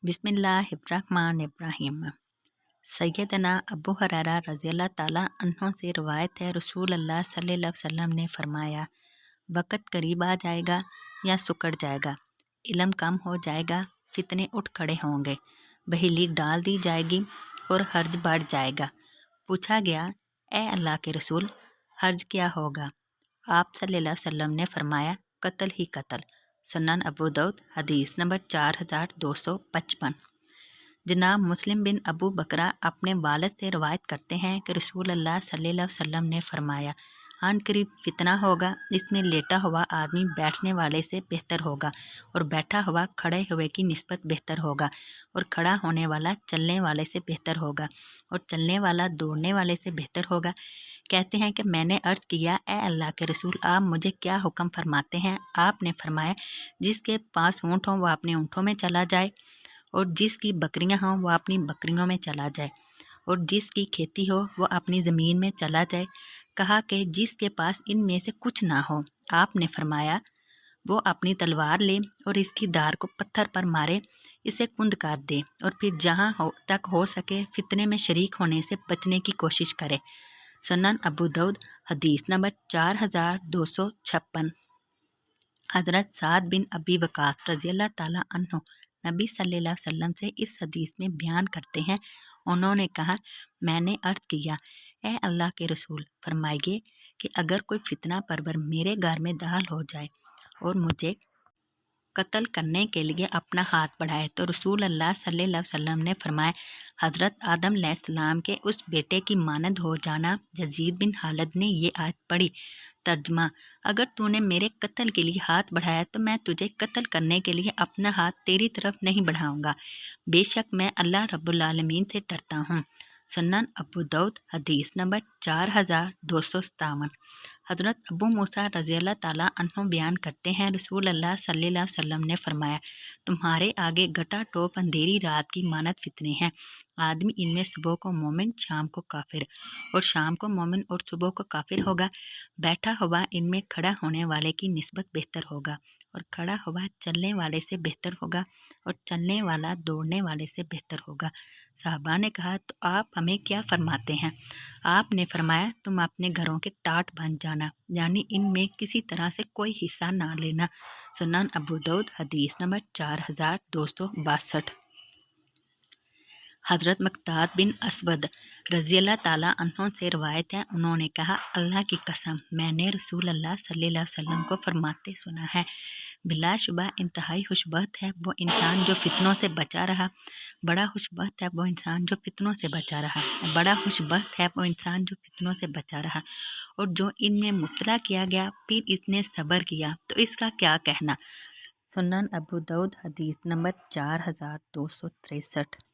बिस्मिल्लाहिर्रहमानिर्रहीम। सैयदना अबू हुरैरा रज़ियल्लाहु ताला अन्हो से रवायत है, रसूल अल्लाह सल्लल्लाहु अलैहि वसल्लम ने फरमाया, वक़्त करीब आ जाएगा या सुकड़ जाएगा, इल्म कम हो जाएगा, फितने उठ खड़े होंगे, बहेली डाल दी जाएगी और हर्ज बढ़ जाएगा। पूछा गया, ए अल्लाह के रसूल, हर्ज क्या होगा? आप सल्लल्लाहु अलैहि वसल्लम ने फरमाया, कत्ल ही कत्ल। सुनन अबू दाऊद हदीस नंबर 4255। जनाब मुस्लिम बिन अबू बकरा अपने वालिद से रवायत करते हैं कि रसूल अल्लाह सल्लल्लाहु अलैहि वसल्लम ने फरमाया, आन करीब फितना होगा, इसमें लेटा हुआ आदमी बैठने वाले से बेहतर होगा और बैठा हुआ खड़े हुए की निस्बत बेहतर होगा और खड़ा होने वाला चलने वाले से बेहतर होगा और चलने वाला दौड़ने वाले से बेहतर होगा। कहते हैं कि मैंने अर्ज़ किया, ए अल्लाह के रसूल, आप मुझे क्या हुक्म फरमाते हैं? आपने फरमाया, जिसके पास ऊँट हो वह अपने ऊँटों में चला जाए और जिसकी बकरियां हों वह अपनी बकरियों में चला जाए और जिसकी खेती हो वह अपनी ज़मीन में चला जाए। कहा कि जिसके पास इनमें से कुछ ना हो, आपने फरमाया, वो अपनी तलवार ले और इसकी धार को पत्थर पर मारे, इसे कुंद कर दे और फिर जहाँ तक हो सके फितने में शरीक होने से बचने की कोशिश करे। सुनन अबू दाऊद हदीस नंबर 4256। हज़रत साद बिन अबी वक़ास रज़ियल्लाहु ताला अन्हु नबी सल्लल्लाहु अलैहि वसल्लम से इस हदीस में बयान करते हैं, उन्होंने कहा, मैंने अर्ज़ किया, ए अल्लाह के रसूल, फरमाइए कि अगर कोई फितना परवर मेरे घर में दाखिल हो जाए और मुझे कत्ल करने के लिए अपना हाथ बढ़ाए तो रसूल अल्लाह सल्लल्लाहु अलैहि वसल्लम ने फरमाया, हज़रत आदम अलैहिस्सलाम के उस बेटे की मानद हो जाना। यजीद बिन खालिद ने ये आयत पढ़ी। तर्जमा, अगर तूने मेरे कत्ल के लिए हाथ बढ़ाया तो मैं तुझे कत्ल करने के लिए अपना हाथ तेरी तरफ नहीं बढ़ाऊंगा, बेशक मैं अल्लाह रब्बुल आलमीन से डरता हूँ। सुनन अबू दाऊद हदीस नंबर 4257। हज़रत अबू मूसा रज़ियल्लाहु ताला अन्हु बयान करते हैं, रसूल अल्लाह सल्लल्लाहु अलैहि वसल्लम ने फरमाया, तुम्हारे आगे गटा टोप अंधेरी रात की मानद फितने हैं। आदमी इनमें सुबह को मोमिन, शाम को काफिर और शाम को मोमिन और सुबह को काफिर होगा। बैठा हुआ इनमें खड़ा होने वाले की निस्बत बेहतर होगा और खड़ा हुआ चलने वाले से बेहतर होगा और चलने वाला दौड़ने वाले से बेहतर होगा। साहबा ने कहा, तो आप हमें क्या फरमाते हैं? आपने फरमाया, तुम अपने घरों के टाट बन जाना, यानी इनमें किसी तरह से कोई हिस्सा ना लेना। सुनन अबू दाऊद हदीस नंबर 4262। हज़रत मक़दाद बिन असवद रज़ियल्लाहु ताला अन्हु से रवायत है, उन्होंने कहा, अल्लाह की कसम, मैंने रसूल अल्लाह सल्लल्लाहु अलैहि वसल्लम को फरमाते सुना है, बिलाशुबा इंतहाई खुशबख्त है वो इंसान जो फितनों से बचा रहा, बड़ा खुशबख्त है वो इंसान जो फितनों से बचा रहा, बड़ा खुशबख्त है वो इंसान जो फितनों से बचा रहा और जो इनमें मुब्तला किया गया फिर इसने सब्र किया तो इसका क्या कहना। सुनन अबू दाऊद हदीस नंबर 4263।